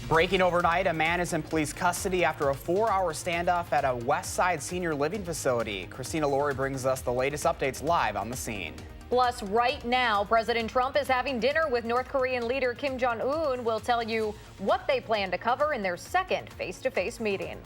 Breaking overnight, a man is in police custody after a 4-hour standoff at a West Side senior living facility. Christina Laurie brings us the latest updates live on the scene. Plus, right now, President Trump is having dinner with North Korean leader Kim Jong-un. We'll tell you what they plan to cover in their second face-to-face meeting.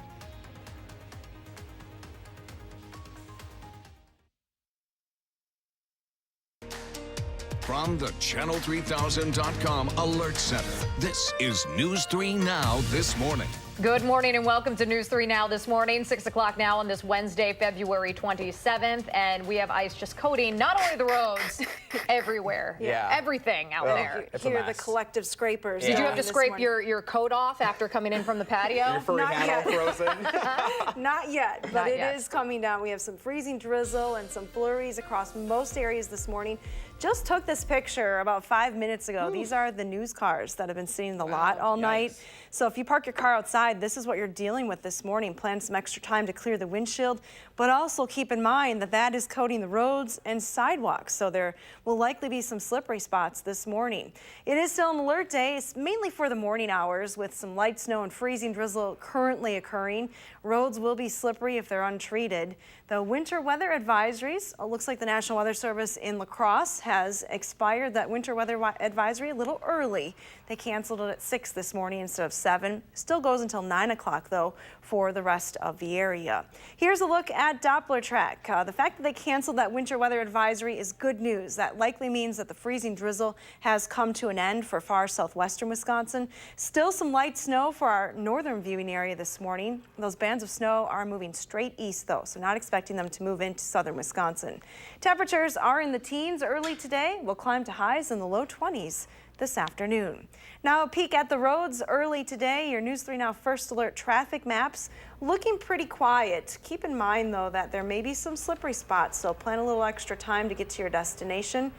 From the Channel3000.com Alert Center, this is News 3 Now this morning. Good morning and welcome to News 3 Now this morning, 6 o'clock now on this Wednesday, February 27th. And we have ice just coating not only the roads, everywhere. Yeah. Everything out there. Hear the collective scrapers. Did you have to scrape your coat off after coming in from the patio? Your furry hat all frozen? Not yet, but Not it yet. is coming down. We have some freezing drizzle and some flurries across most areas this morning. Just took this picture about 5 minutes ago. Ooh. These are the news cars that have been sitting in the lot all night. So if you park your car outside, this is what you're dealing with this morning. Plan some extra time to clear the windshield, but also keep in mind that that is coating the roads and sidewalks. So there will likely be some slippery spots this morning. It is still an alert day. It's mainly for the morning hours with some light snow and freezing drizzle currently occurring. Roads will be slippery if they're untreated. The winter weather advisories, it looks like the National Weather Service in La Crosse has expired that winter weather advisory a little early. They canceled it at 6 this morning instead of 7. Still goes until 9 o'clock though for the rest of the area. Here's a look at Doppler track. The fact that they canceled that winter weather advisory is good news. That likely means that the freezing drizzle has come to an end for far southwestern Wisconsin. Still some light snow for our northern viewing area this morning. Those bands of snow are moving straight east though, so not expecting them to move into southern Wisconsin. Temperatures are in the teens early today. We'll climb to highs in the low 20s this afternoon. Now a peek at the roads early today. Your News 3 Now First Alert traffic maps looking pretty quiet. Keep in mind though that there may be some slippery spots, so plan a little extra time to get to your destination.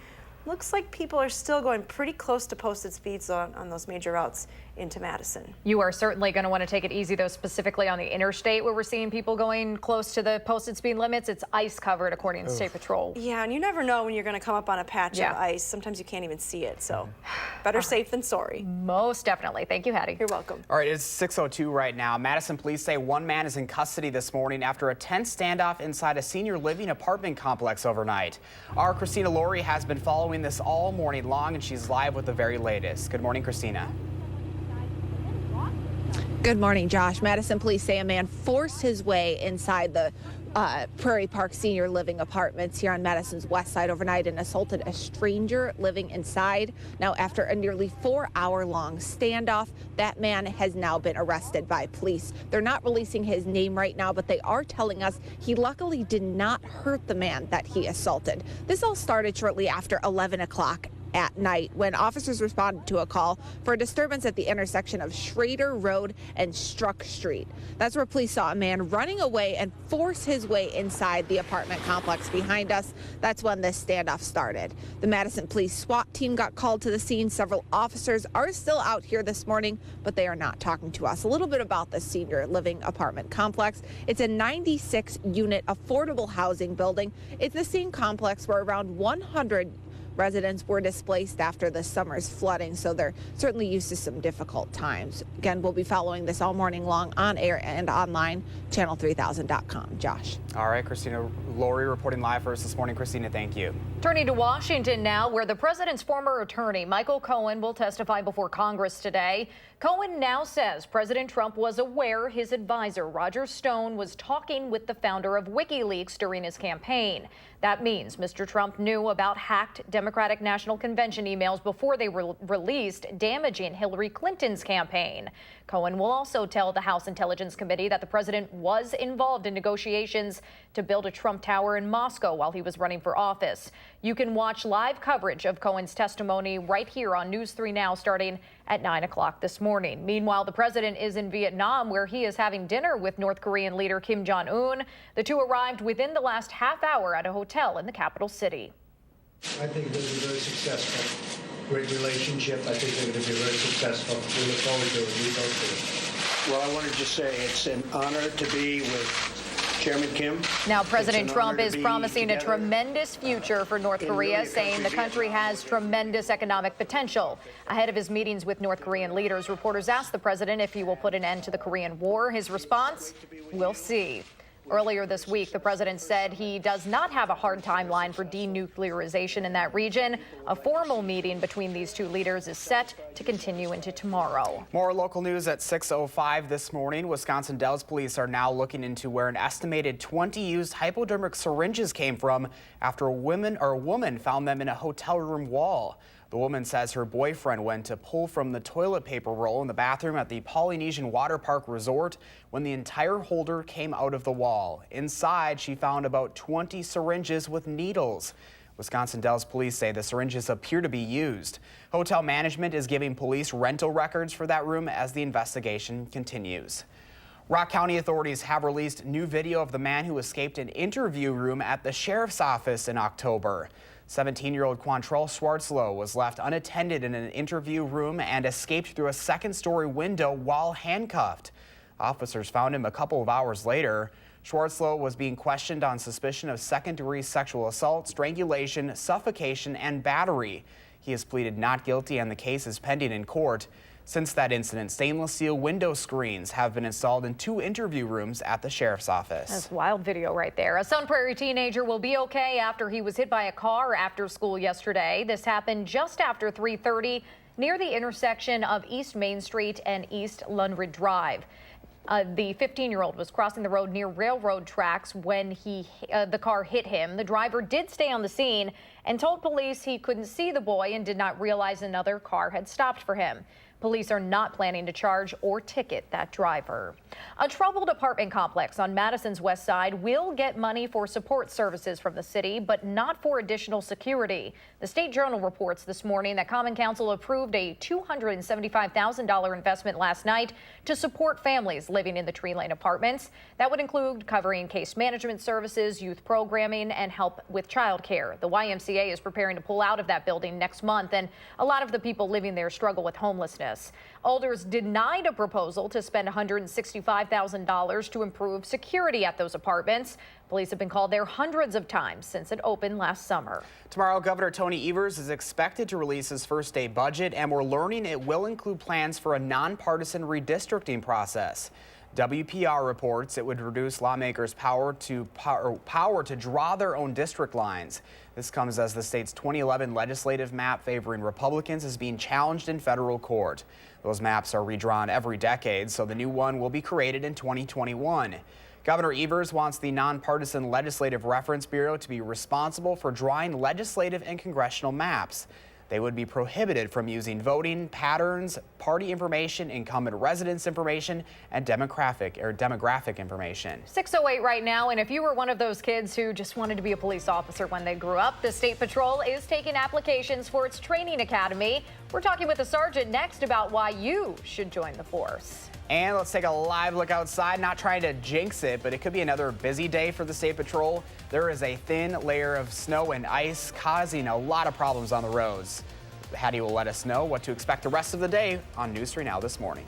Looks like people are still going pretty close to posted speeds on those major routes into Madison. You are certainly going to want to take it easy, though, specifically on the interstate where we're seeing people going close to the posted speed limits. It's ice covered, according to State Patrol. Yeah, and you never know when you're going to come up on a patch of ice. Sometimes you can't even see it, so better safe than sorry. Most definitely. Thank you, Hattie. You're welcome. All right, it's 6:02 right now. Madison police say one man is in custody this morning after a tense standoff inside a senior living apartment complex overnight. Our Christina Laurie has been following this all morning long, and she's live with the very latest. Good morning, Christina. Good morning, Josh. Madison police say a man forced his way inside the Prairie Park Senior Living Apartments here on Madison's west side overnight and assaulted a stranger living inside. Now, after a nearly 4-hour-long standoff, that man has now been arrested by police. They're not releasing his name right now, but they are telling us he luckily did not hurt the man that he assaulted. This all started shortly after 11 o'clock at night when officers responded to a call for a disturbance at the intersection of Schrader Road and Struck Street. That's where police saw a man running away and force his way inside the apartment complex behind us. That's when this standoff started. The Madison Police SWAT team got called to the scene. Several officers are still out here this morning, but they are not talking to us. A little bit about the senior living apartment complex. It's a 96-unit affordable housing building. It's the same complex where around 100 residents were displaced after the summer's flooding, so they're certainly used to some difficult times. Again, we'll be following this all morning long on air and online, channel3000.com. Josh. All right, Christina Laurie reporting live for us this morning. Christina, thank you. Turning to Washington now, where the president's former attorney, Michael Cohen, will testify before Congress today. Cohen now says President Trump was aware his advisor, Roger Stone, was talking with the founder of WikiLeaks during his campaign. That means Mr. Trump knew about hacked Democratic National Convention emails before they were released, damaging Hillary Clinton's campaign. Cohen will also tell the House Intelligence Committee that the president was involved in negotiations to build a Trump Tower in Moscow while he was running for office. You can watch live coverage of Cohen's testimony right here on News 3 Now starting at 9 o'clock this morning. Meanwhile, the president is in Vietnam, where he is having dinner with North Korean leader Kim Jong-un. The two arrived within the last half hour at a hotel in the capital city. I think it will be very successful. Great relationship. I think they're going to be very successful. We look forward to it. We both do. Well, I wanted to say it's an honor to be with Chairman Kim. Now, President Trump is promising a tremendous future for North Korea, saying the country has tremendous economic potential. Ahead of his meetings with North Korean leaders, reporters asked the president if he will put an end to the Korean War. His response, "We'll see." Earlier this week, the president said he does not have a hard timeline for denuclearization in that region. A formal meeting between these two leaders is set to continue into tomorrow. More local news at 6:05 this morning. Wisconsin Dells police are now looking into where an estimated 20 used hypodermic syringes came from after a woman found them in a hotel room wall. The woman says her boyfriend went to pull from the toilet paper roll in the bathroom at the Polynesian Water Park Resort when the entire holder came out of the wall. Inside, she found about 20 syringes with needles. Wisconsin Dells police say the syringes appear to be used. Hotel management is giving police rental records for that room as the investigation continues. Rock County authorities have released new video of the man who escaped an interview room at the sheriff's office in October. 17-year-old Quantrell Schwartzlow was left unattended in an interview room and escaped through a second-story window while handcuffed. Officers found him a couple of hours later. Schwartzlow was being questioned on suspicion of second-degree sexual assault, strangulation, suffocation, and battery. He has pleaded not guilty and the case is pending in court. Since that incident, stainless steel window screens have been installed in 2 interview rooms at the sheriff's office. That's wild video right there. A Sun Prairie teenager will be okay after he was hit by a car after school yesterday. This happened just after 3:30 near the intersection of East Main Street and East Lundred Drive. The 15-year-old was crossing the road near railroad tracks when the car hit him. The driver did stay on the scene and told police he couldn't see the boy and did not realize another car had stopped for him. Police are not planning to charge or ticket that driver. A troubled apartment complex on Madison's west side will get money for support services from the city, but not for additional security. The State Journal reports this morning that Common Council approved a $275,000 investment last night to support families living in the Tree Lane apartments. That would include covering case management services, youth programming, and help with childcare. The YMCA is preparing to pull out of that building next month, and a lot of the people living there struggle with homelessness. Alders denied a proposal to spend $165,000 to improve security at those apartments. Police have been called there hundreds of times since it opened last summer. Tomorrow, Governor Tony Evers is expected to release his first day budget, and we're learning it will include plans for a nonpartisan redistricting process. WPR reports it would reduce lawmakers' power to draw their own district lines. This comes as the state's 2011 legislative map favoring Republicans is being challenged in federal court. Those maps are redrawn every decade, so the new one will be created in 2021. Governor Evers wants the Nonpartisan Legislative Reference Bureau to be responsible for drawing legislative and congressional maps. They would be prohibited from using voting patterns, party information, incumbent residence information, and demographic information. 6:08 right now, and if you were one of those kids who just wanted to be a police officer when they grew up, the State Patrol is taking applications for its training academy. We're talking with a sergeant next about why you should join the force. And let's take a live look outside, not trying to jinx it, but it could be another busy day for the State Patrol. There is a thin layer of snow and ice causing a lot of problems on the roads. Hattie will let us know what to expect the rest of the day on News 3 Now this morning.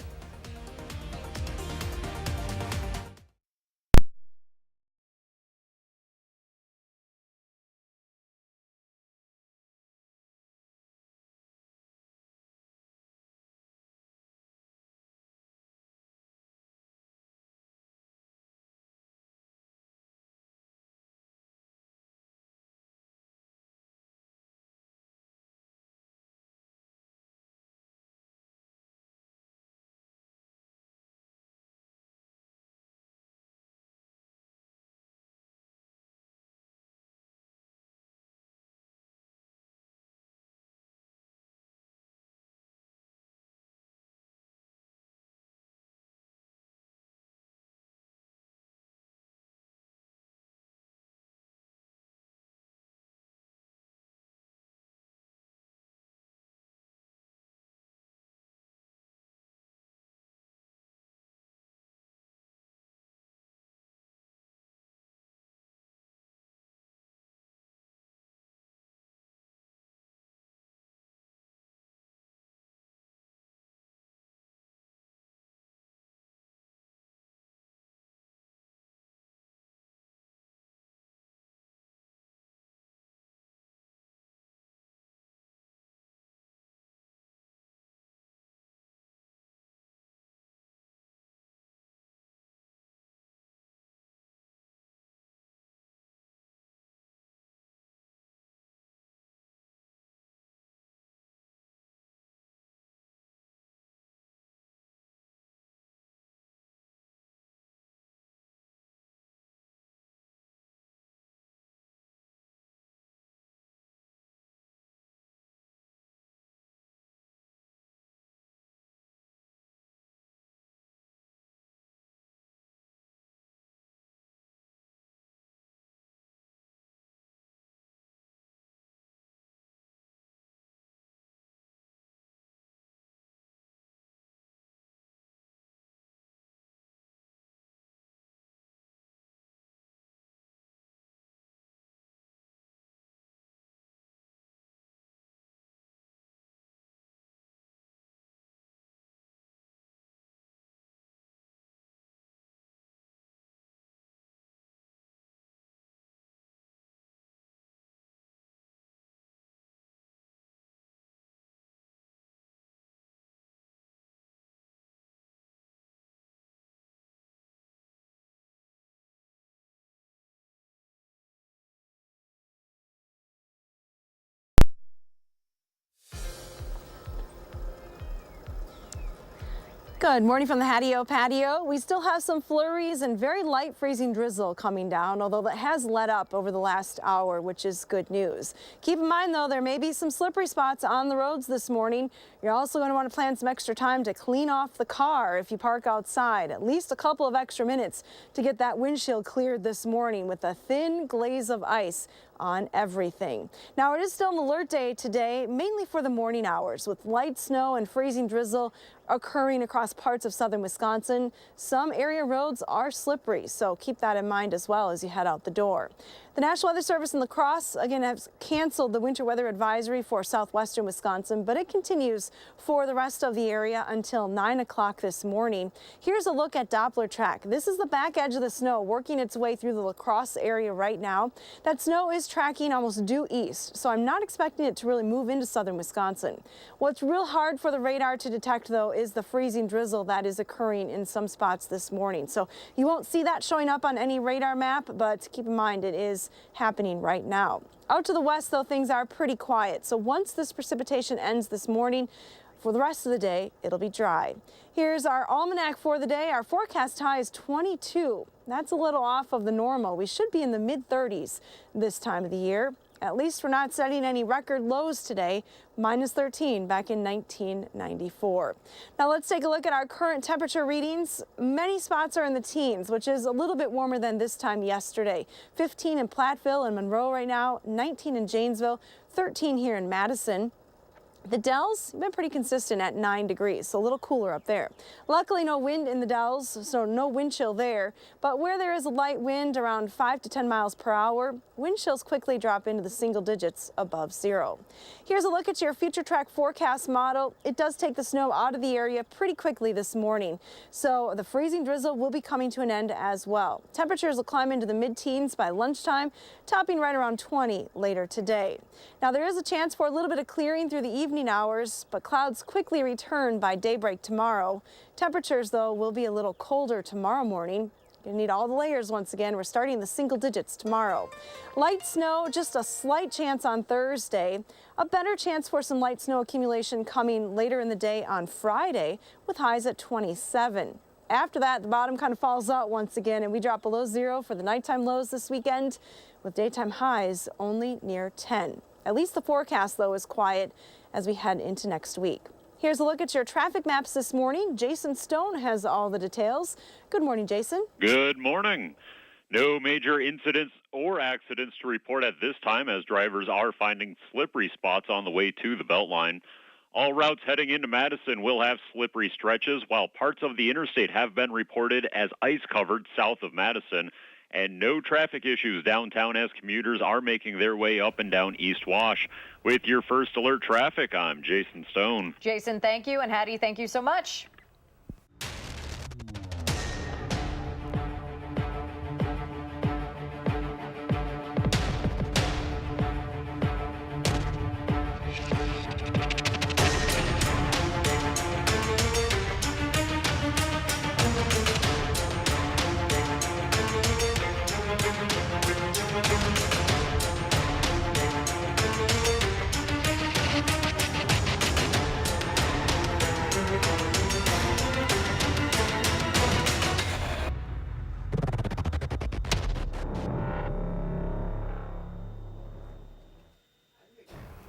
Good morning from the Hattie-O patio. We still have some flurries and very light freezing drizzle coming down, although that has let up over the last hour, which is good news. Keep in mind, though, there may be some slippery spots on the roads this morning. You're also going to want to plan some extra time to clean off the car if you park outside. At least a couple of extra minutes to get that windshield cleared this morning with a thin glaze of ice on everything. Now, it is still an alert day today, mainly for the morning hours, with light snow and freezing drizzle occurring across parts of southern Wisconsin. Some area roads are slippery, so keep that in mind as well as you head out the door. The National Weather Service in La Crosse again has canceled the winter weather advisory for southwestern Wisconsin, but it continues for the rest of the area until 9 o'clock this morning. Here's a look at Doppler track. This is the back edge of the snow working its way through the La Crosse area right now. That snow is tracking almost due east, so I'm not expecting it to really move into southern Wisconsin. What's real hard for the radar to detect, though, is the freezing drizzle that is occurring in some spots this morning. So you won't see that showing up on any radar map, but keep in mind it is happening right now. Out to the west, though, things are pretty quiet. So once this precipitation ends this morning, for the rest of the day, it'll be dry. Here's our almanac for the day. Our forecast high is 22. That's a little off of the normal. We should be in the mid-30s this time of the year. At least we're not setting any record lows today, -13 back in 1994. Now let's take a look at our current temperature readings. Many spots are in the teens, which is a little bit warmer than this time yesterday. 15 in Platteville and Monroe right now, 19 in Janesville, 13 here in Madison. The Dells have been pretty consistent at 9 degrees, so a little cooler up there. Luckily, no wind in the Dells, so no wind chill there. But where there is a light wind around 5 to 10 miles per hour, wind chills quickly drop into the single digits above zero. Here's a look at your future track forecast model. It does take the snow out of the area pretty quickly this morning, so the freezing drizzle will be coming to an end as well. Temperatures will climb into the mid-teens by lunchtime, topping right around 20 later today. Now, there is a chance for a little bit of clearing through the evening hours, but clouds quickly return by daybreak tomorrow. Temperatures, though, will be a little colder tomorrow morning. You'll need all the layers once again. We're starting the single digits tomorrow. Light snow, just a slight chance on Thursday. A better chance for some light snow accumulation coming later in the day on Friday with highs at 27. After that, the bottom kind of falls out once again, and we drop below zero for the nighttime lows this weekend with daytime highs only near 10. At least the forecast, though, is quiet as we head into next week. Here's a look at your traffic maps this morning. Jason Stone has all the details. Good morning, Jason. Good morning. No major incidents or accidents to report at this time as drivers are finding slippery spots on the way to the Beltline. All routes heading into Madison will have slippery stretches, while parts of the interstate have been reported as ice-covered south of Madison. And no traffic issues downtown as commuters are making their way up and down East Wash. With your first alert traffic, I'm Jason Stone. Jason, thank you. And Hattie, thank you so much.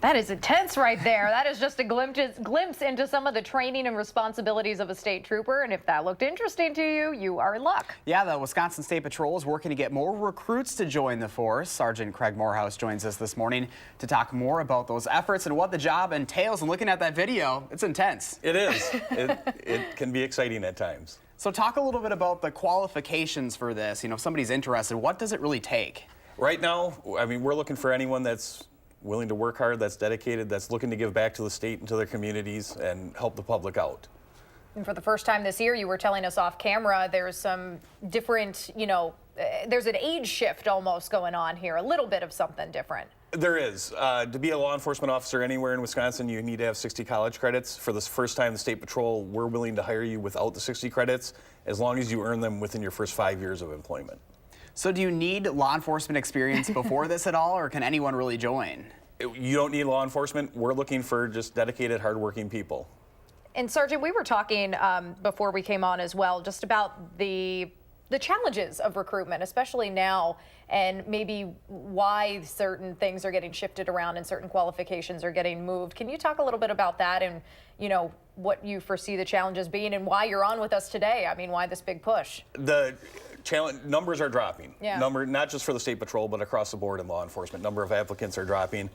That is intense right there. That is just a glimpse into some of the training and responsibilities of a state trooper. And if that looked interesting to you, you are in luck. Yeah, the Wisconsin State Patrol is working to get more recruits to join the force. Sergeant Craig Morehouse joins us this morning to talk more about those efforts and what the job entails. And looking at that video, it's intense. It is. It can be exciting at times. So talk a little bit about the qualifications for this. You know, if somebody's interested, what does it really take? Right now, I mean, we're looking for anyone that's willing to work hard, that's dedicated, that's looking to give back to the state and to their communities and help the public out. And for the first time this year, you were telling us off camera, there's some different, there's an age shift almost going on here, a little bit of something different. There is. To be a law enforcement officer anywhere in Wisconsin, you need to have 60 college credits. For the first time, the State Patrol, we're willing to hire you without the 60 credits, as long as you earn them within your first 5 years of employment. So do you need law enforcement experience before this at all, or can anyone really join? You don't need law enforcement. We're looking for just dedicated, hardworking people. And Sergeant, we were talking before we came on as well, just about the challenges of recruitment, especially now, and maybe why certain things are getting shifted around and certain qualifications are getting moved. Can you talk a little bit about that and, you know, what you foresee the challenges being and why you're on with us today? I mean, why this big push? The challenge numbers are dropping. Yeah. Not just for the State Patrol, but across the board in law enforcement. Number of applicants are dropping.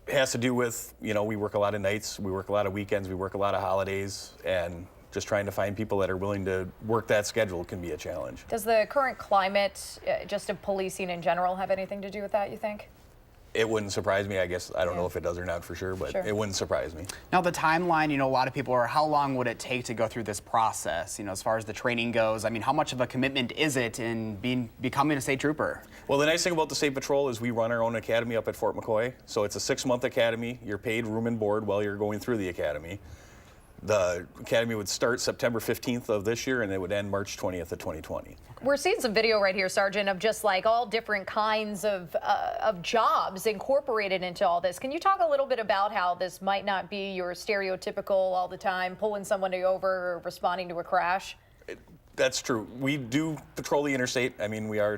It has to do with, you know, we work a lot of nights, we work a lot of weekends, we work a lot of holidays, and just trying to find people that are willing to work that schedule can be a challenge. Does the current climate, just of policing in general, have anything to do with that, you think? It wouldn't surprise me, I guess. I don't know if it does or not for sure, but it wouldn't surprise me. Now, the timeline, you know, a lot of people are, how long would it take to go through this process? You know, as far as the training goes, I mean, how much of a commitment is it in becoming a state trooper? Well, the nice thing about the State Patrol is we run our own academy up at Fort McCoy. So it's a 6-month academy. You're paid room and board while you're going through the academy. The academy would start September 15th of this year, and it would end March 20th of 2020. We're seeing some video right here, Sergeant, of just like all different kinds of jobs incorporated into all this. Can you talk a little bit about how this might not be your stereotypical all the time, pulling somebody over or responding to a crash? That's true. We do patrol the interstate. I mean, we are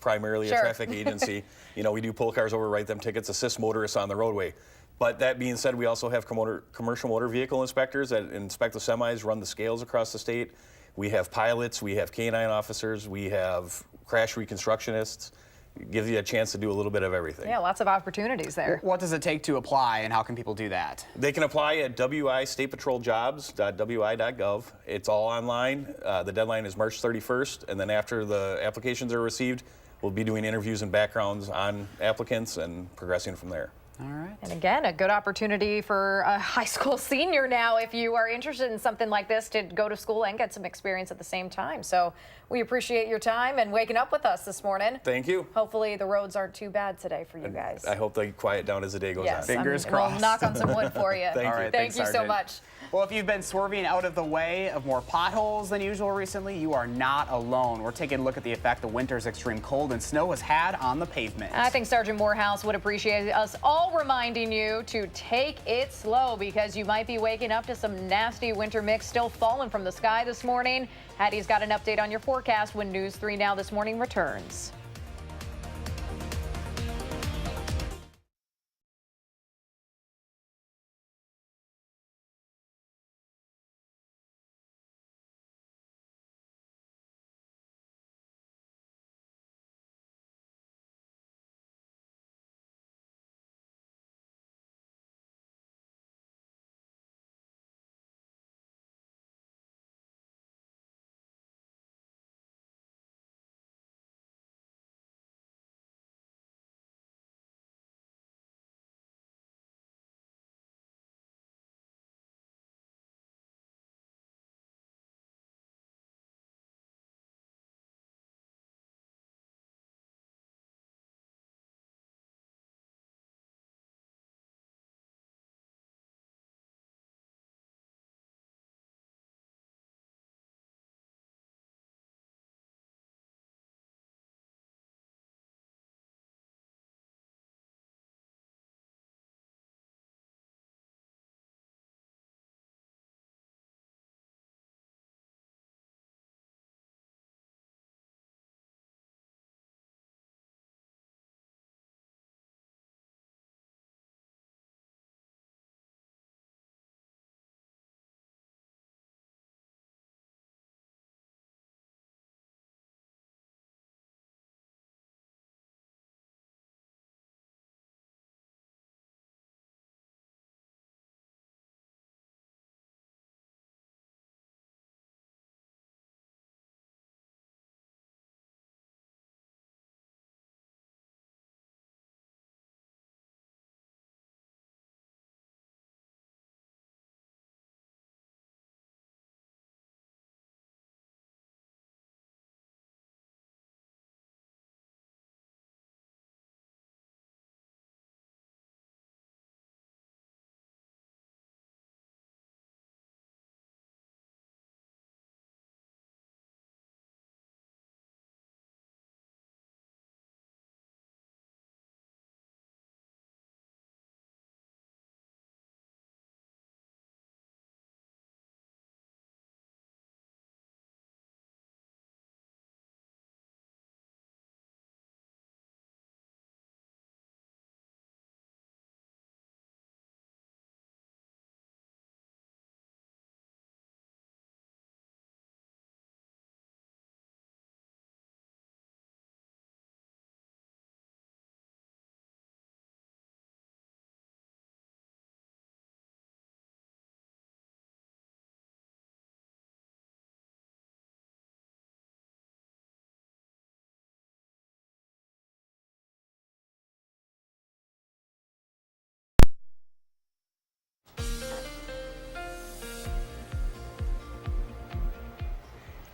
primarily a traffic agency. You know, we do pull cars over, write them tickets, assist motorists on the roadway. But that being said, we also have commercial motor vehicle inspectors that inspect the semis, run the scales across the state. We have pilots, we have canine officers, we have crash reconstructionists. It gives you a chance to do a little bit of everything. Yeah, lots of opportunities there. What does it take to apply, and how can people do that? They can apply at wistatepatroljobs.wi.gov. It's all online. The deadline is March 31st, and then after the applications are received, we'll be doing interviews and backgrounds on applicants and progressing from there. All right. And again, a good opportunity for a high school senior now, if you are interested in something like this, to go to school and get some experience at the same time. So we appreciate your time and waking up with us this morning. Thank you. Hopefully the roads aren't too bad today for you guys. I hope they quiet down as the day goes on. Fingers crossed. We'll knock on some wood for you. Thank you. All right, Thank thanks, you so Sergeant. much. Well, if you've been swerving out of the way of more potholes than usual recently, you are not alone. We're taking a look at the effect the winter's extreme cold and snow has had on the pavement. I think Sergeant Morehouse would appreciate us all reminding you to take it slow, because you might be waking up to some nasty winter mix still falling from the sky this morning. Hattie's got an update on your forecast when News 3 Now This Morning returns.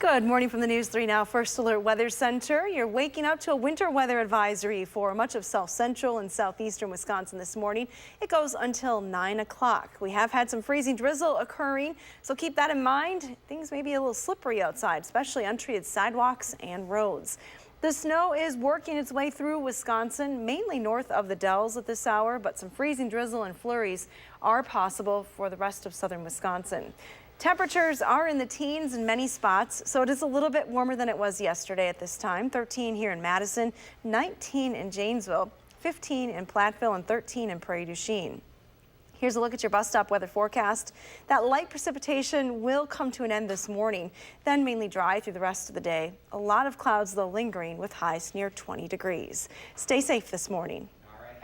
Good morning from the News 3 Now First Alert Weather Center. You're waking up to a winter weather advisory for much of south central and southeastern Wisconsin this morning. It goes until 9 o'clock. We have had some freezing drizzle occurring, so keep that in mind. Things may be a little slippery outside, especially untreated sidewalks and roads. The snow is working its way through Wisconsin, mainly north of the Dells at this hour, but some freezing drizzle and flurries are possible for the rest of southern Wisconsin. Temperatures are in the teens in many spots, so it is a little bit warmer than it was yesterday at this time. 13 here in Madison, 19 in Janesville, 15 in Platteville, and 13 in Prairie du Chien. Here's a look at your bus stop weather forecast. That light precipitation will come to an end this morning, then mainly dry through the rest of the day. A lot of clouds, though, lingering with highs near 20 degrees. Stay safe this morning.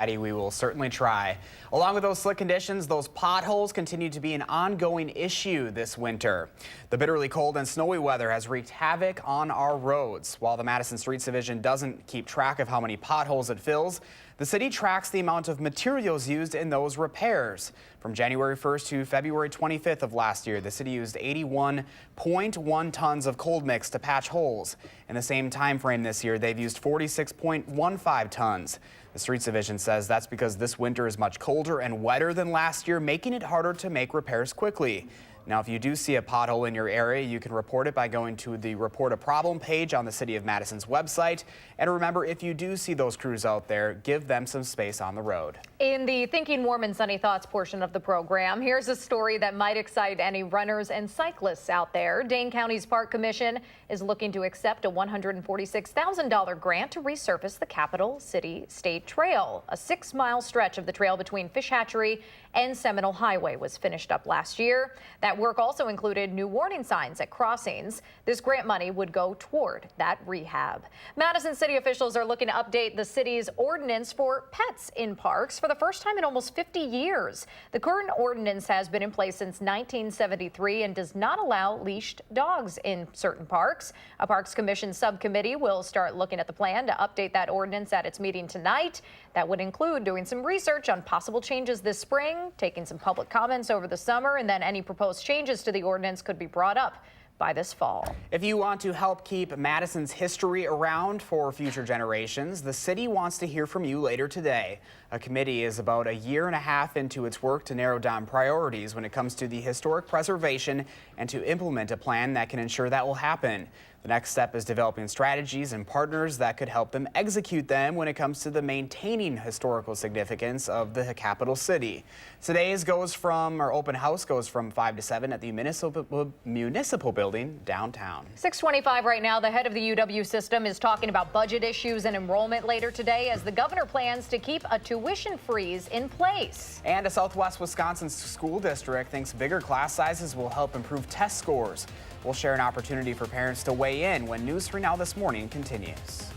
Eddie, we will certainly try. Along with those slick conditions, those potholes continue to be an ongoing issue this winter. The bitterly cold and snowy weather has wreaked havoc on our roads. While the Madison Streets Division doesn't keep track of how many potholes it fills, the city tracks the amount of materials used in those repairs. From January 1st to February 25th of last year, the city used 81.1 tons of cold mix to patch holes. In the same time frame this year, they've used 46.15 tons. The Streets Division says that's because this winter is much colder and wetter than last year, making it harder to make repairs quickly. Now, if you do see a pothole in your area, you can report it by going to the Report a Problem page on the City of Madison's website. And remember, if you do see those crews out there, give them some space on the road. In the Thinking Warm and Sunny Thoughts portion of the program, here's a story that might excite any runners and cyclists out there. Dane County's Park Commission is looking to accept a $146,000 grant to resurface the Capital City State Trail. A 6-mile stretch of the trail between Fish Hatchery and Seminole Highway was finished up last year. That work also included new warning signs at crossings. This grant money would go toward that rehab. Madison city officials are looking to update the city's ordinance for pets in parks for the first time in almost 50 years. The current ordinance has been in place since 1973 and does not allow leashed dogs in certain parks. A Parks Commission subcommittee will start looking at the plan to update that ordinance at its meeting tonight. That would include doing some research on possible changes this spring, taking some public comments over the summer, and then any proposed changes to the ordinance could be brought up by this fall. If you want to help keep Madison's history around for future generations, the city wants to hear from you later today. A committee is about a year and a half into its work to narrow down priorities when it comes to the historic preservation and to implement a plan that can ensure that will happen. The next step is developing strategies and partners that could help them execute them when it comes to the maintaining historical significance of the capital city. Today's open house goes from 5 to 7 at the municipal building downtown. 6:25 right now. The head of the UW system is talking about budget issues and enrollment later today as the governor plans to keep a tuition freeze in place. And a Southwest Wisconsin school district thinks bigger class sizes will help improve test scores. We'll share an opportunity for parents to weigh in when News 3 Now This Morning continues.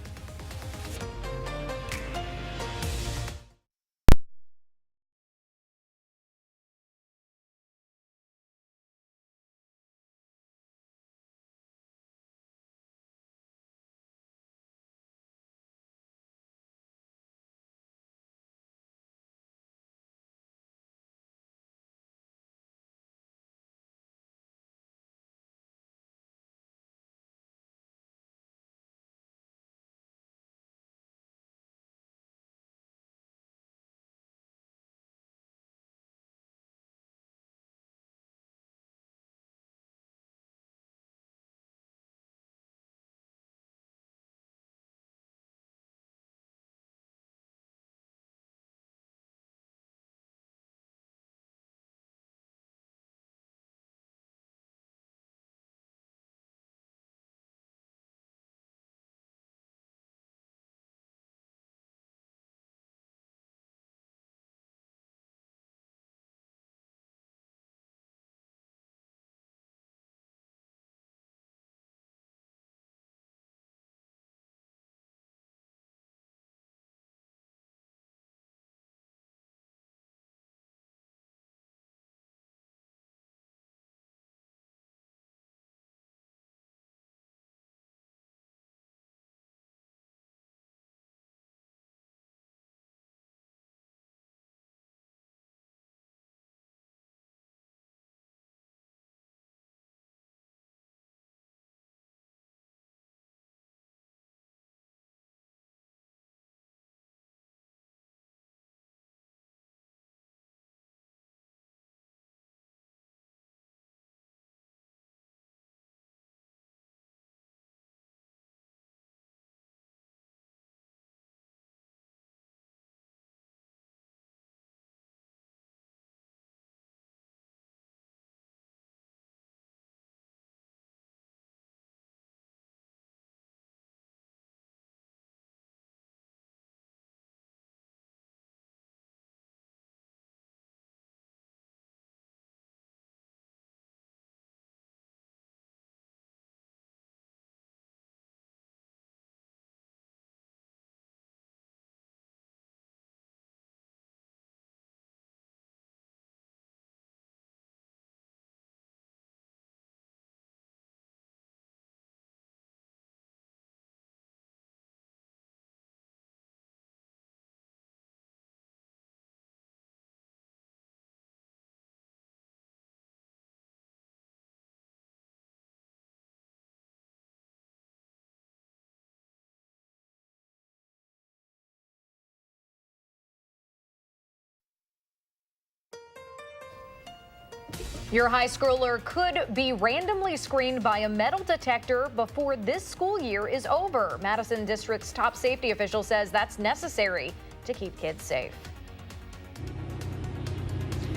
Your high schooler could be randomly screened by a metal detector before this school year is over. Madison District's top safety official says that's necessary to keep kids safe.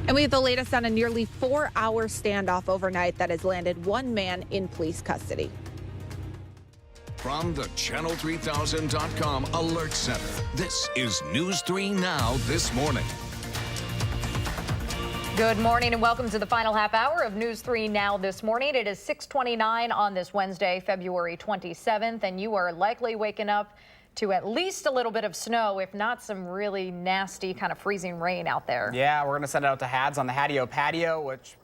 And we have the latest on a nearly 4-hour standoff overnight that has landed one man in police custody. From the Channel3000.com Alert Center, this is News 3 Now this morning. Good morning and welcome to the final half hour of News 3 Now this morning. It is 6:29 on this Wednesday, February 27th, and you are likely waking up to at least a little bit of snow, if not some really nasty kind of freezing rain out there. Yeah, we're going to send it out to Hads on the Hatio patio, which...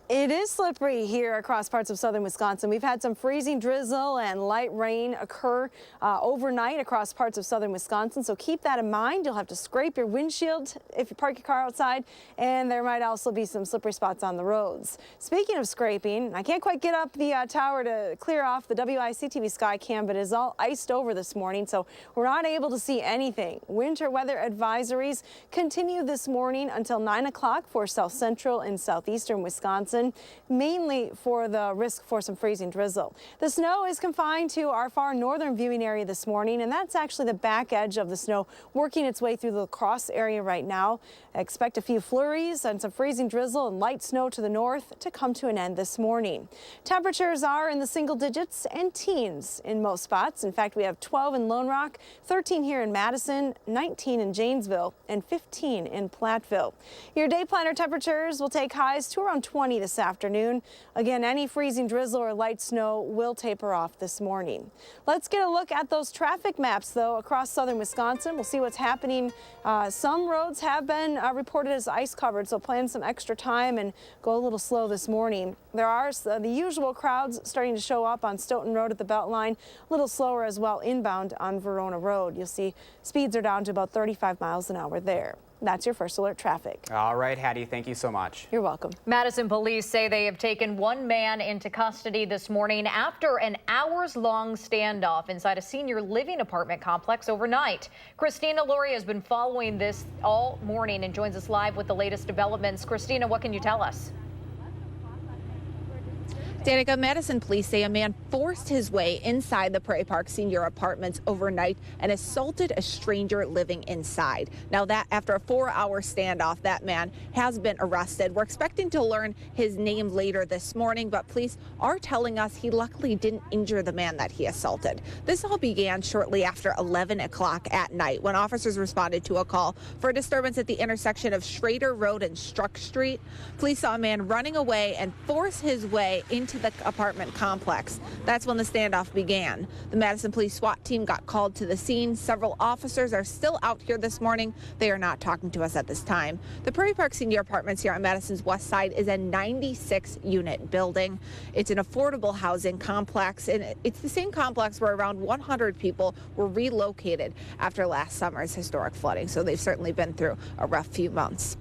It is slippery here across parts of southern Wisconsin. We've had some freezing drizzle and light rain occur overnight across parts of southern Wisconsin, so keep that in mind. You'll have to scrape your windshield if you park your car outside, and there might also be some slippery spots on the roads. Speaking of scraping, I can't quite get up the tower to clear off the WISC-TV sky cam, but it is all iced over this morning, so we're not able to see anything. Winter weather advisories continue this morning until 9 o'clock for south central and southeastern Wisconsin, mainly for the risk for some freezing drizzle. The snow is confined to our far northern viewing area this morning, and that's actually the back edge of the snow working its way through the cross area right now. Expect a few flurries and some freezing drizzle and light snow to the north to come to an end this morning. Temperatures are in the single digits and teens in most spots. In fact, we have 12 in Lone Rock, 13 here in Madison, 19 in Janesville, and 15 in Platteville. Your day planner temperatures will take highs to around 20 this afternoon. Again, any freezing drizzle or light snow will taper off this morning. Let's get a look at those traffic maps, though, across southern Wisconsin. We'll see what's happening. Some roads have been reported as ice covered, so plan some extra time and go a little slow this morning. There are the usual crowds starting to show up on Stoughton Road at the Beltline, a little slower as well inbound on Verona Road. You'll see speeds are down to about 35 miles an hour there. That's your first alert traffic. All right, Hattie, thank you so much. You're welcome. Madison police say they have taken one man into custody this morning after an hours-long standoff inside a senior living apartment complex overnight. Christina Laurie has been following this all morning and joins us live with the latest developments. Christina, what can you tell us? Danica, Madison police say a man forced his way inside the Prairie Park Senior Apartments overnight and assaulted a stranger living inside. Now, that after a 4-hour standoff, that man has been arrested. We're expecting to learn his name later this morning, but police are telling us he luckily didn't injure the man that he assaulted. This all began shortly after 11 o'clock at night when officers responded to a call for a disturbance at the intersection of Schrader Road and Struck Street. Police saw a man running away and force his way into the apartment complex. That's when the standoff began. The Madison Police SWAT team got called to the scene. Several officers are still out here this morning. They are not talking to us at this time. The Prairie Park Senior Apartments here on Madison's west side is a 96-unit building. It's an affordable housing complex, and it's the same complex where around 100 people were relocated after last summer's historic flooding. So they've certainly been through a rough few months.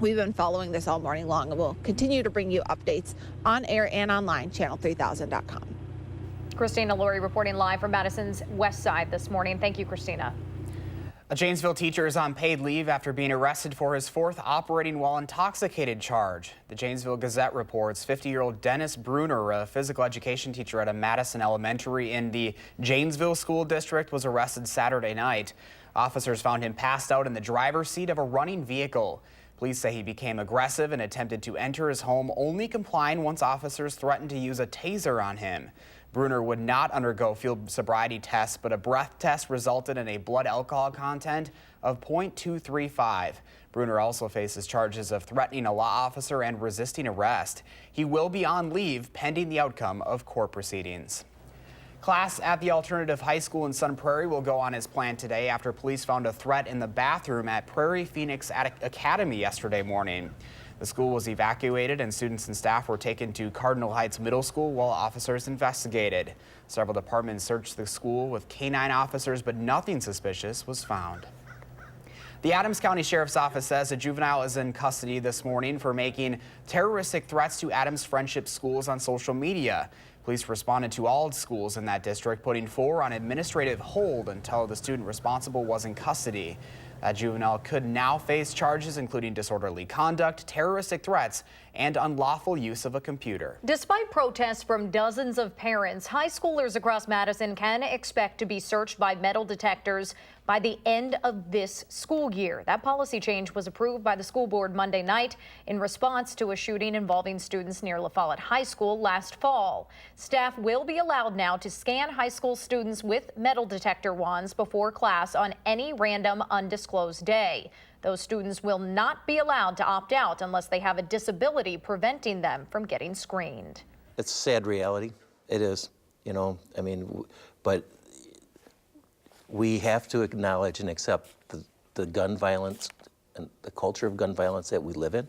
We've been following this all morning long, and we'll continue to bring you updates on air and online, channel3000.com. Christina Laurie reporting live from Madison's west side this morning. Thank you, Christina. A Janesville teacher is on paid leave after being arrested for his 4th operating while intoxicated charge. The Janesville Gazette reports 50-year-old Dennis Bruner, a physical education teacher at a Madison elementary in the Janesville School District, was arrested Saturday night. Officers found him passed out in the driver's seat of a running vehicle. Police say he became aggressive and attempted to enter his home, only complying once officers threatened to use a taser on him. Bruner would not undergo field sobriety tests, but a breath test resulted in a blood alcohol content of 0.235. Bruner also faces charges of threatening a law officer and resisting arrest. He will be on leave pending the outcome of court proceedings. Class at the alternative high school in Sun Prairie will go on as planned today after police found a threat in the bathroom at Prairie Phoenix Academy yesterday morning. The school was evacuated and students and staff were taken to Cardinal Heights Middle School while officers investigated. Several departments searched the school with K-9 officers, but nothing suspicious was found. The Adams County Sheriff's Office says a juvenile is in custody this morning for making terroristic threats to Adams Friendship schools on social media. Police responded to all schools in that district, putting 4 on administrative hold until the student responsible was in custody. That juvenile could now face charges including disorderly conduct, terroristic threats, and unlawful use of a computer. Despite protests from dozens of parents, high schoolers across Madison can expect to be searched by metal detectors by the end of this school year. That policy change was approved by the school board Monday night in response to a shooting involving students near La Follette High School last fall. Staff will be allowed now to scan high school students with metal detector wands before class on any random undisclosed day. Those students will not be allowed to opt out unless they have a disability preventing them from getting screened. It's a sad reality. It is, but we have to acknowledge and accept the gun violence and the culture of gun violence that we live in.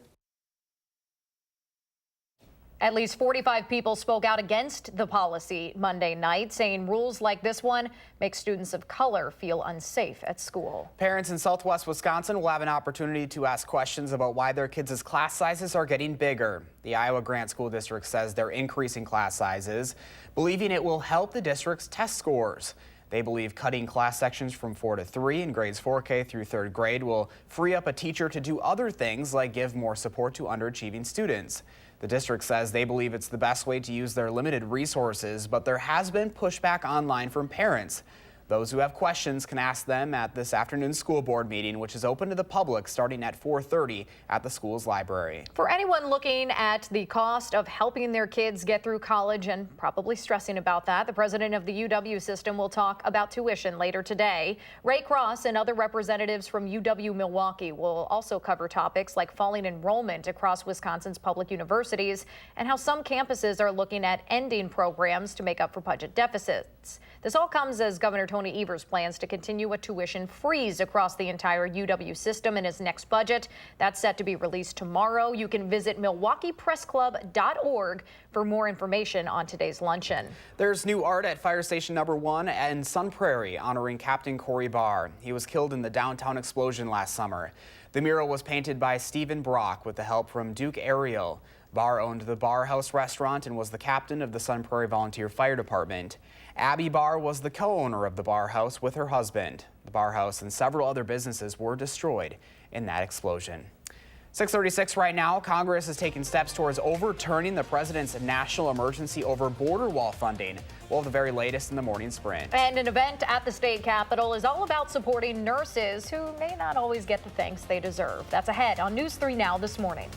At least 45 people spoke out against the policy Monday night, saying rules like this one make students of color feel unsafe at school. Parents in Southwest Wisconsin will have an opportunity to ask questions about why their kids' class sizes are getting bigger. The Iowa Grant School District says they're increasing class sizes, believing it will help the district's test scores. They believe cutting class sections from 4 to 3 in grades 4K through 3rd grade will free up a teacher to do other things like give more support to underachieving students. The district says they believe it's the best way to use their limited resources, but there has been pushback online from parents. Those who have questions can ask them at this afternoon's school board meeting, which is open to the public starting at 4:30 at the school's library. For anyone looking at the cost of helping their kids get through college and probably stressing about that, the president of the UW system will talk about tuition later today. Ray Cross and other representatives from UW Milwaukee will also cover topics like falling enrollment across Wisconsin's public universities and how some campuses are looking at ending programs to make up for budget deficits. This all comes as Governor Tony Evers plans to continue a tuition freeze across the entire UW system in his next budget. That's set to be released tomorrow. You can visit MilwaukeePressClub.org for more information on today's luncheon. There's new art at Fire Station Number 1 in Sun Prairie honoring Captain Corey Barr. He was killed in the downtown explosion last summer. The mural was painted by Stephen Brock with the help from Duke Ariel. Barr owned the Barr House restaurant and was the captain of the Sun Prairie Volunteer Fire Department. Abby Barr was the co-owner of the Barr House with her husband. The Barr House and several other businesses were destroyed in that explosion. 6:36 right now. Congress is taking steps towards overturning the president's national emergency over border wall funding. We'll have the very latest in the morning sprint. And an event at the state capitol is all about supporting nurses who may not always get the thanks they deserve. That's ahead on News 3 Now this morning.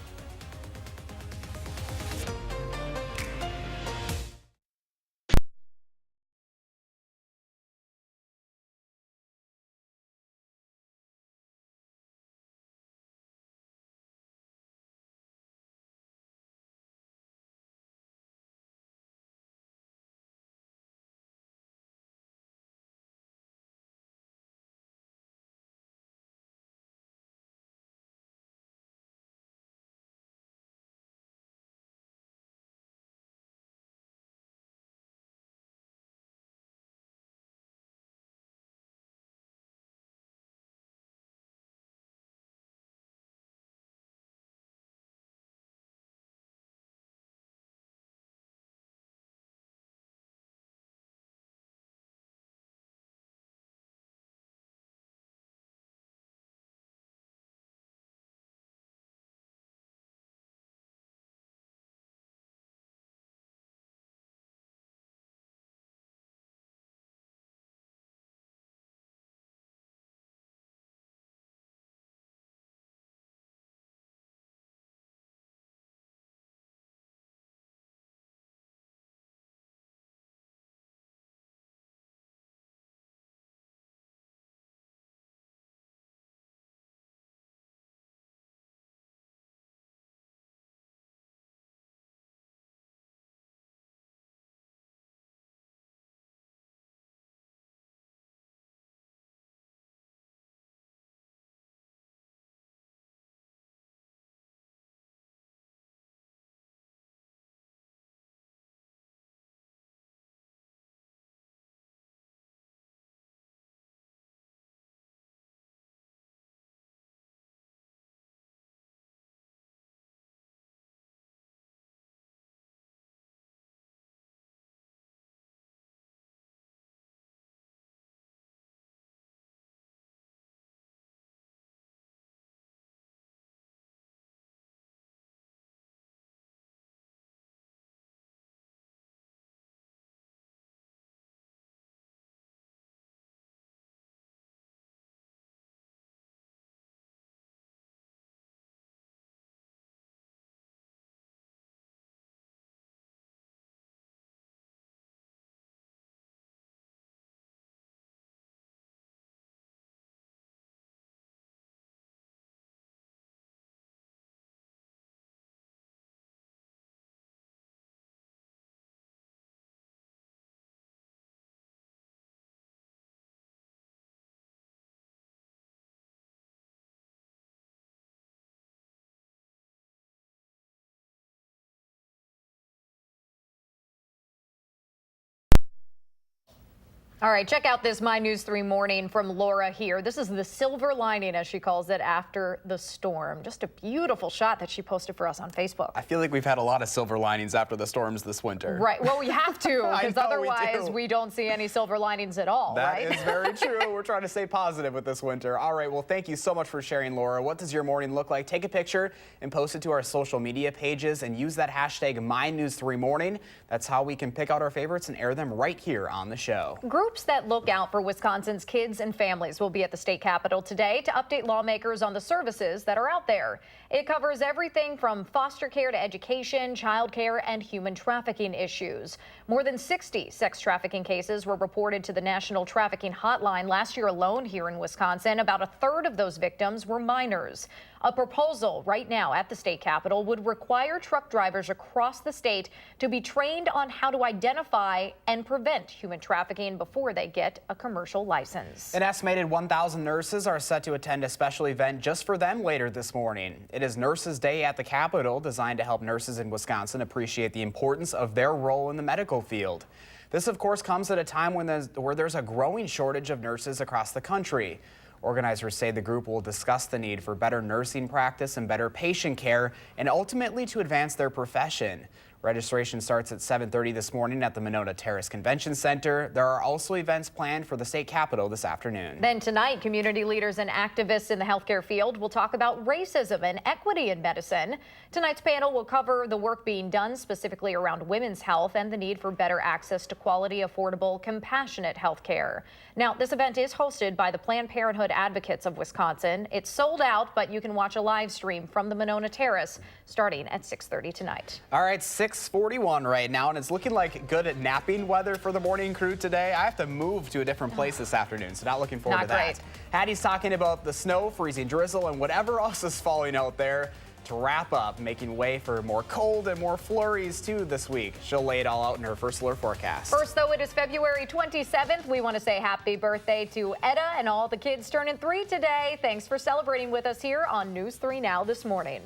All right, check out this My News 3 morning from Laura here. This is the silver lining, as she calls it, after the storm. Just a beautiful shot that she posted for us on Facebook. I feel like we've had a lot of silver linings after the storms this winter. Right. Well, we have to, because otherwise we we don't see any silver linings at all, right? That is very true. We're trying to stay positive with this winter. All right, well, thank you so much for sharing, Laura. What does your morning look like? Take a picture and post it to our social media pages and use that hashtag MyNews3Morning. That's how we can pick out our favorites and air them right here on the show. Groups that look out for Wisconsin's kids and families will be at the state capitol today to update lawmakers on the services that are out there. It covers everything from foster care to education, child care, and human trafficking issues. More than 60 sex trafficking cases were reported to the National Trafficking Hotline last year alone here in Wisconsin. About a third of those victims were minors. A proposal right now at the state capitol would require truck drivers across the state to be trained on how to identify and prevent human trafficking before they get a commercial license. An estimated 1,000 nurses are set to attend a special event just for them later this morning. It is Nurses Day at the Capitol, designed to help nurses in Wisconsin appreciate the importance of their role in the medical field. This, of course, comes at a time when there's a growing shortage of nurses across the country. Organizers say the group will discuss the need for better nursing practice and better patient care, and ultimately to advance their profession. Registration starts at 7:30 this morning at the Monona Terrace Convention Center. There are also events planned for the state capitol this afternoon. Then tonight, community leaders and activists in the healthcare field will talk about racism and equity in medicine. Tonight's panel will cover the work being done specifically around women's health and the need for better access to quality, affordable, compassionate health care. Now, this event is hosted by the Planned Parenthood Advocates of Wisconsin. It's sold out, but you can watch a live stream from the Monona Terrace starting at 6:30 tonight. All right, 6:41 right now, and it's looking like good napping weather for the morning crew today. I have to move to a different place this afternoon, so not looking forward to that. Not great. Hattie's talking about the snow, freezing drizzle, and whatever else is falling out there to wrap up, making way for more cold and more flurries too this week. She'll lay it all out in her first alert forecast. First, though, it is February 27th. We want to say happy birthday to Etta and all the kids turning 3 today. Thanks for celebrating with us here on News 3 Now this morning.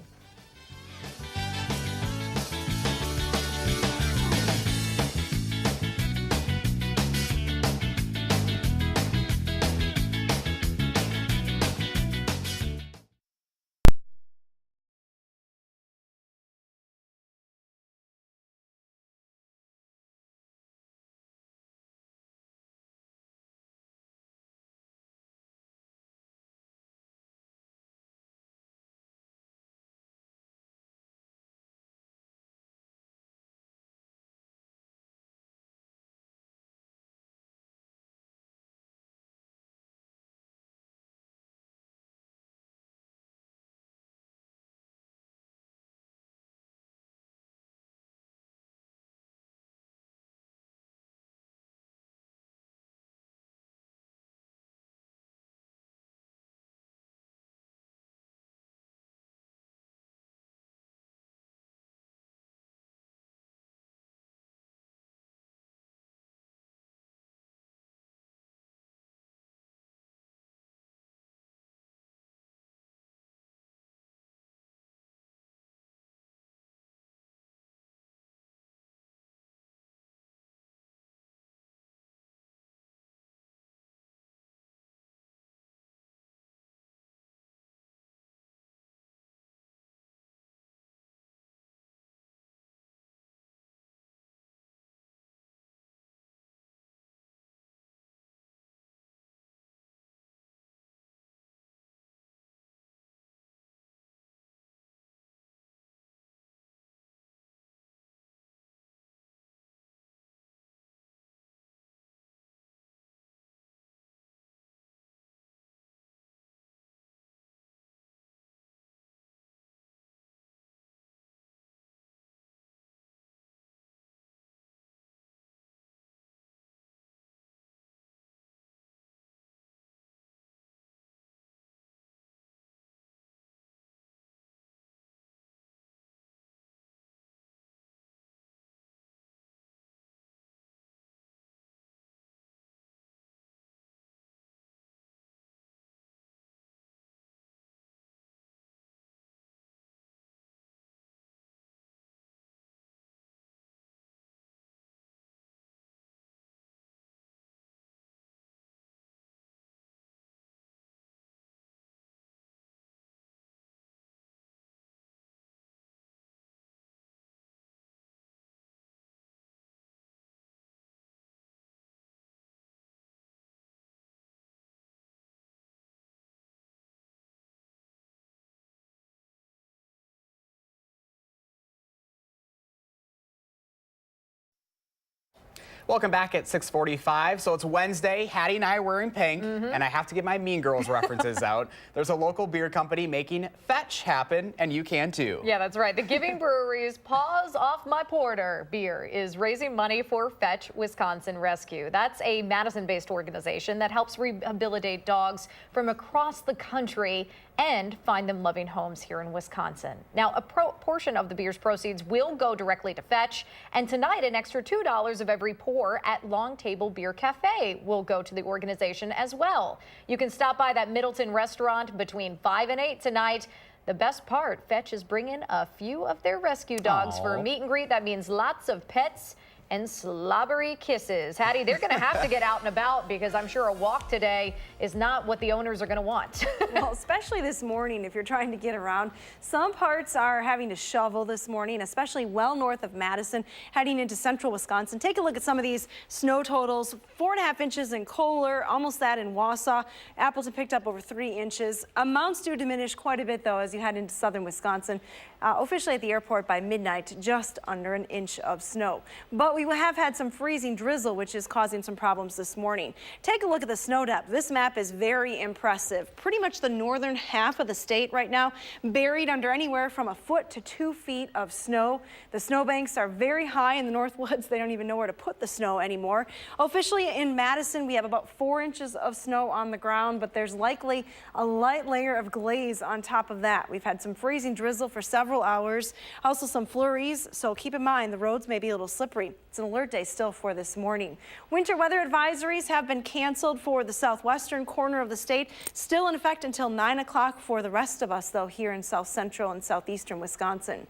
Welcome back at 6:45. So it's Wednesday. Hattie and I are wearing pink, and I have to get my Mean Girls references out. There's a local beer company making fetch happen, and you can too. Yeah, that's right. The Giving Brewery's Paws Off My Porter beer is raising money for Fetch Wisconsin Rescue. That's a Madison-based organization that helps rehabilitate dogs from across the country and find them loving homes here in Wisconsin. Now, a portion of the beer's proceeds will go directly to Fetch, and tonight an extra $2 of every pour at Long Table Beer Cafe will go to the organization as well. You can stop by that Middleton restaurant between 5 and 8 tonight. The best part, Fetch is bringing a few of their rescue dogs for a meet and greet. That means lots of pets and slobbery kisses. Hattie, they're going to have to get out and about because I'm sure a walk today is not what the owners are going to want. Well, especially this morning if you're trying to get around. Some parts are having to shovel this morning, especially well north of Madison, heading into central Wisconsin. Take a look at some of these snow totals. 4.5 inches in Kohler, almost that in Wausau. Appleton picked up over 3 inches. Amounts do diminish quite a bit, though, as you head into southern Wisconsin. Officially at the airport by midnight, just under an inch of snow. But we have had some freezing drizzle, which is causing some problems this morning. Take a look at the snow depth. This map is very impressive. Pretty much the northern half of the state right now buried under anywhere from a foot to 2 feet of snow. The snowbanks are very high in the North Woods. They don't even know where to put the snow anymore. Officially in Madison, we have about 4 inches of snow on the ground, but there's likely a light layer of glaze on top of that. We've had some freezing drizzle for several hours, also some flurries, so keep in mind the roads may be a little slippery. It's an alert day still for this morning. Winter weather advisories have been canceled for the southwestern corner of the state, still in effect until 9 o'clock for the rest of us, though, here in south central and southeastern Wisconsin.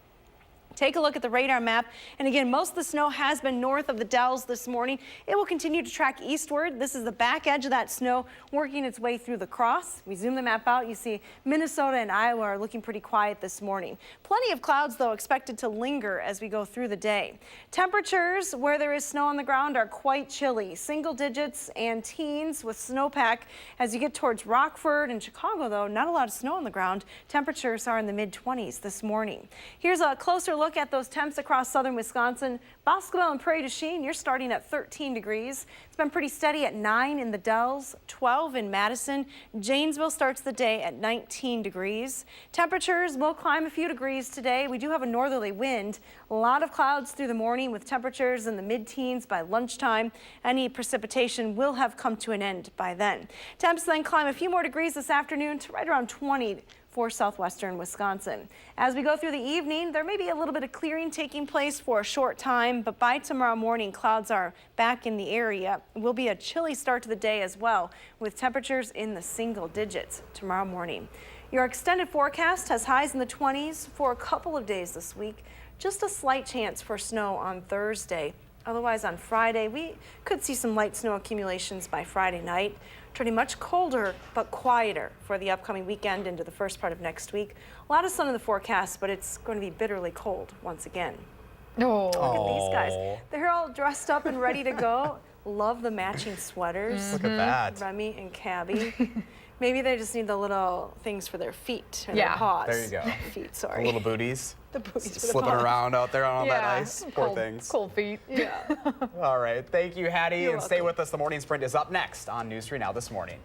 Take a look at the radar map. And again, most of the snow has been north of the Dells this morning. It will continue to track eastward. This is the back edge of that snow working its way through the cross. We zoom the map out. You see Minnesota and Iowa are looking pretty quiet this morning. Plenty of clouds, though, expected to linger as we go through the day. Temperatures where there is snow on the ground are quite chilly. Single digits and teens with snowpack. As you get towards Rockford and Chicago, though, not a lot of snow on the ground. Temperatures are in the mid-20s this morning. Here's a closer look at those temps across southern Wisconsin. Boscobel and Prairie du Chien, you're starting at 13 degrees. It's been pretty steady at 9 in the Dells, 12 in Madison. Janesville starts the day at 19 degrees. Temperatures will climb a few degrees today. We do have a northerly wind. A lot of clouds through the morning with temperatures in the mid-teens by lunchtime. Any precipitation will have come to an end by then. Temps then climb a few more degrees this afternoon to right around 20 for southwestern Wisconsin. As we go through the evening, there may be a little bit of clearing taking place for a short time, but by tomorrow morning, clouds are back in the area. It will be a chilly start to the day as well, with temperatures in the single digits tomorrow morning. Your extended forecast has highs in the 20s for a couple of days this week. Just a slight chance for snow on Thursday. Otherwise, on Friday, we could see some light snow accumulations by Friday night. Turning much colder but quieter for the upcoming weekend into the first part of next week. A lot of sun in the forecast, but it's going to be bitterly cold once again. Oh, look at these guys. They're all dressed up and ready to go. Love the matching sweaters. Look at that. Remy and Cabby. Maybe they just need the little things for their feet or their paws. There you go. Feet, sorry. The little booties. The booties for the Slipping paws. around out there on all that ice. Poor things. Cold feet. Yeah. All right. Thank you, Hattie. You're and stay welcome. with us. The Morning Sprint is up next on News 3 Now this morning.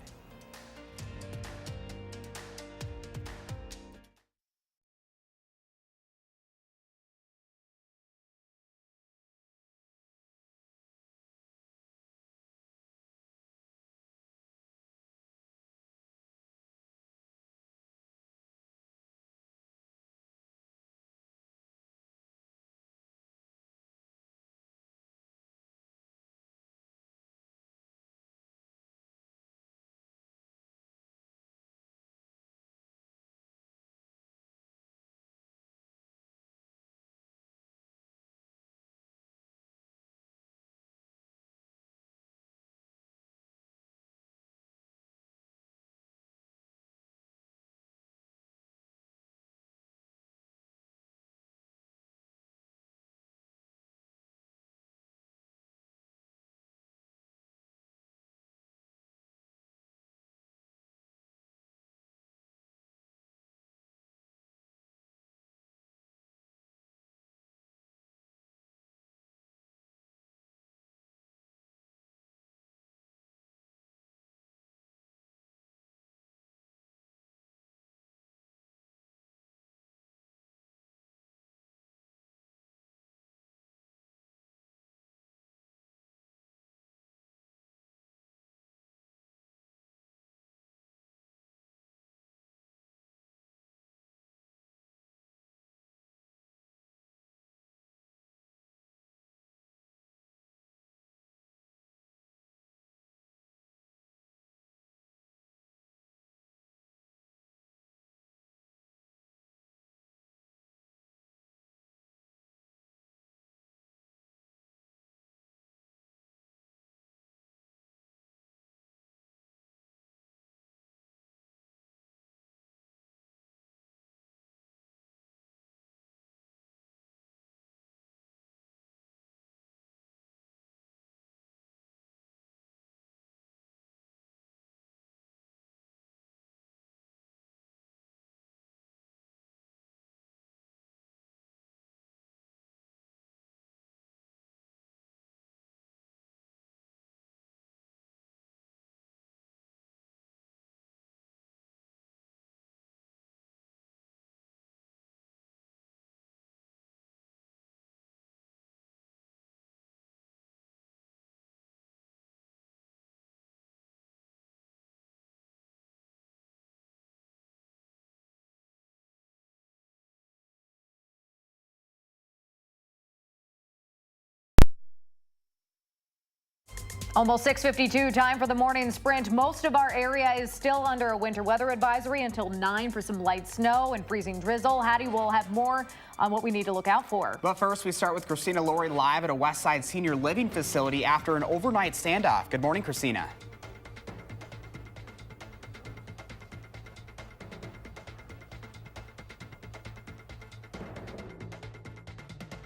Almost 6:52, time for the morning sprint. Most of our area is still under a winter weather advisory until 9 for some light snow and freezing drizzle. Hattie will have more on what we need to look out for. But first, we start with Christina Laurie live at a Westside Senior Living facility after an overnight standoff. Good morning, Christina.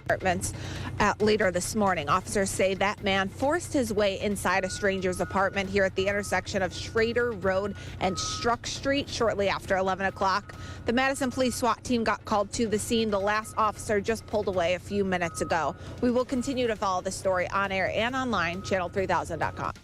Apartments later this morning. Officers say that man forced his way inside a stranger's apartment here at the intersection of Schrader Road and Struck Street shortly after 11 o'clock. The Madison Police SWAT team got called to the scene. The last officer just pulled away a few minutes ago. We will continue to follow the story on air and online, channel3000.com.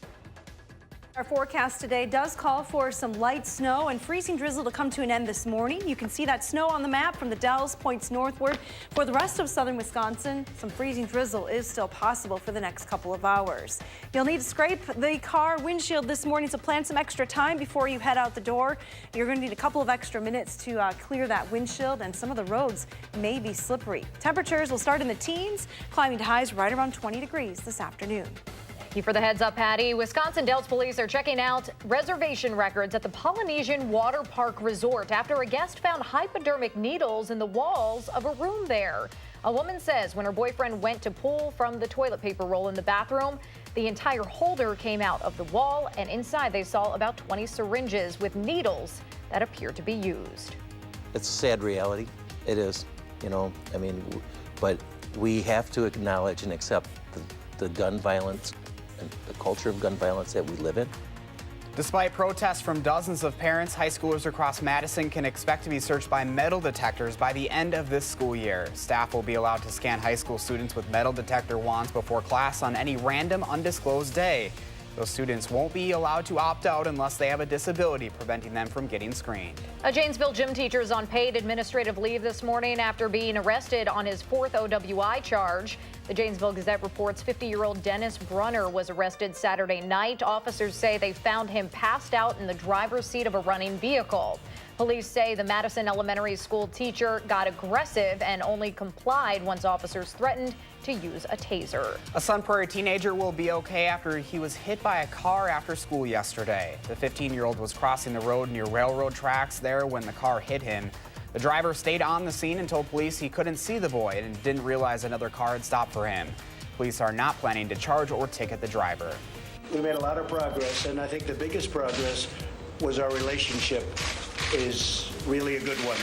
Our forecast today does call for some light snow and freezing drizzle to come to an end this morning. You can see that snow on the map from the Dells points northward. For the rest of southern Wisconsin, some freezing drizzle is still possible for the next couple of hours. You'll need to scrape the car windshield this morning, so plan some extra time before you head out the door. You're going to need a couple of extra minutes to clear that windshield, and some of the roads may be slippery. Temperatures will start in the teens, climbing to highs right around 20 degrees this afternoon. Thank you for the heads up, Patty. Wisconsin Dells police are checking out reservation records at the Polynesian Water Park Resort after a guest found hypodermic needles in the walls of a room there. A woman says when her boyfriend went to pull from the toilet paper roll in the bathroom, the entire holder came out of the wall, and inside they saw about 20 syringes with needles that appear to be used. It's a sad reality. It is, but we have to acknowledge and accept the gun violence and the culture of gun violence that we live in. Despite protests from dozens of parents, high schoolers across Madison can expect to be searched by metal detectors by the end of this school year. Staff will be allowed to scan high school students with metal detector wands before class on any random undisclosed day. Those students won't be allowed to opt out unless they have a disability preventing them from getting screened. A Janesville gym teacher is on paid administrative leave this morning after being arrested on his 4th OWI charge. The Janesville Gazette reports 50-year-old Dennis Brunner was arrested Saturday night. Officers say they found him passed out in the driver's seat of a running vehicle. Police say the Madison Elementary School teacher got aggressive and only complied once officers threatened to use a taser. A Sun Prairie teenager will be okay after he was hit by a car after school yesterday. The 15-year-old was crossing the road near railroad tracks there when the car hit him. The driver stayed on the scene and told police he couldn't see the boy and didn't realize another car had stopped for him. Police are not planning to charge or ticket the driver. We made a lot of progress, and I think the biggest progress was our relationship is really a good one.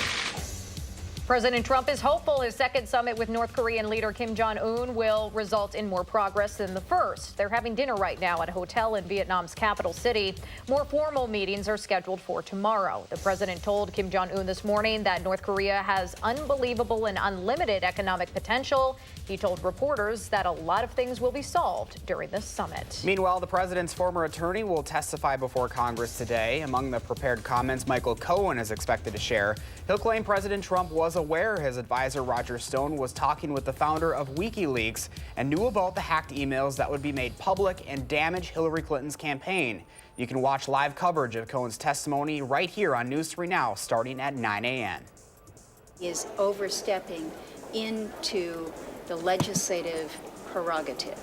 President Trump is hopeful his second summit with North Korean leader Kim Jong-un will result in more progress than the first. They're having dinner right now at a hotel in Vietnam's capital city. More formal meetings are scheduled for tomorrow. The president told Kim Jong-un this morning that North Korea has unbelievable and unlimited economic potential. He told reporters that a lot of things will be solved during this summit. Meanwhile, the president's former attorney will testify before Congress today. Among the prepared comments Michael Cohen is expected to share, he'll claim President Trump was aware his advisor Roger Stone was talking with the founder of WikiLeaks and knew about the hacked emails that would be made public and damage Hillary Clinton's campaign. You can watch live coverage of Cohen's testimony right here on News 3 Now starting at 9 a.m. Is overstepping into the legislative prerogative.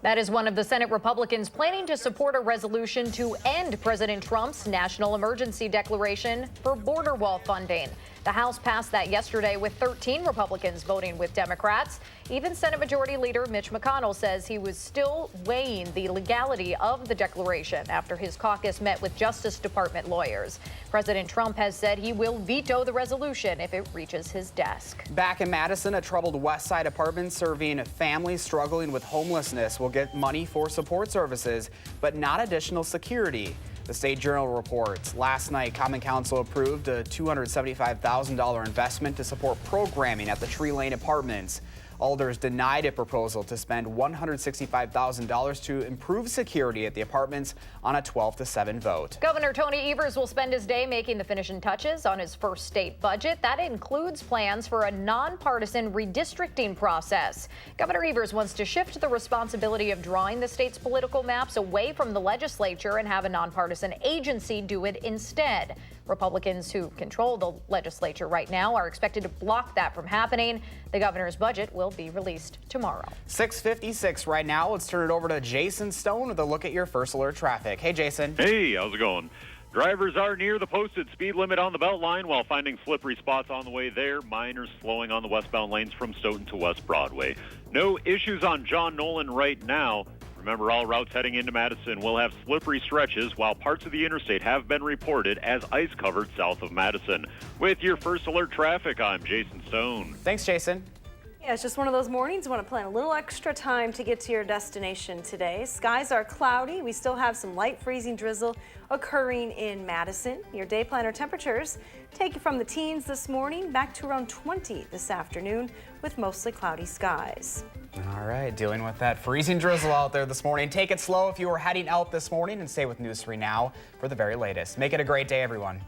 That is one of the Senate Republicans planning to support a resolution to end President Trump's national emergency declaration for border wall funding. The House passed that yesterday with 13 Republicans voting with Democrats. Even Senate Majority Leader Mitch McConnell says he was still weighing the legality of the declaration after his caucus met with Justice Department lawyers. President Trump has said he will veto the resolution if it reaches his desk. Back in Madison, a troubled West Side apartment serving families struggling with homelessness will get money for support services, but not additional security. The State Journal reports last night Common Council approved a $275,000 investment to support programming at the Tree Lane Apartments. Alders denied a proposal to spend $165,000 to improve security at the apartments on a 12-7 vote. Governor Tony Evers will spend his day making the finishing touches on his first state budget. That includes plans for a nonpartisan redistricting process. Governor Evers wants to shift the responsibility of drawing the state's political maps away from the legislature and have a nonpartisan agency do it instead. Republicans who control the legislature right now are expected to block that from happening. The governor's budget will be released tomorrow. 6:56 right now. Let's turn it over to Jason Stone with a look at your first alert traffic. Hey, Jason. Hey, how's it going? Drivers are near the posted speed limit on the Beltline while finding slippery spots on the way there. Minors slowing on the westbound lanes from Stoughton to West Broadway. No issues on John Nolan right now. Remember, all routes heading into Madison will have slippery stretches, while parts of the interstate have been reported as ice covered south of Madison. With your first alert traffic, I'm Jason Stone. Thanks, Jason. Yeah, it's just one of those mornings you want to plan a little extra time to get to your destination today. Skies are cloudy. We still have some light freezing drizzle occurring in Madison. Your day planner temperatures take you from the teens this morning back to around 20 this afternoon with mostly cloudy skies. All right, dealing with that freezing drizzle out there this morning. Take it slow if you are heading out this morning and stay with News 3 Now for the very latest. Make it a great day, everyone.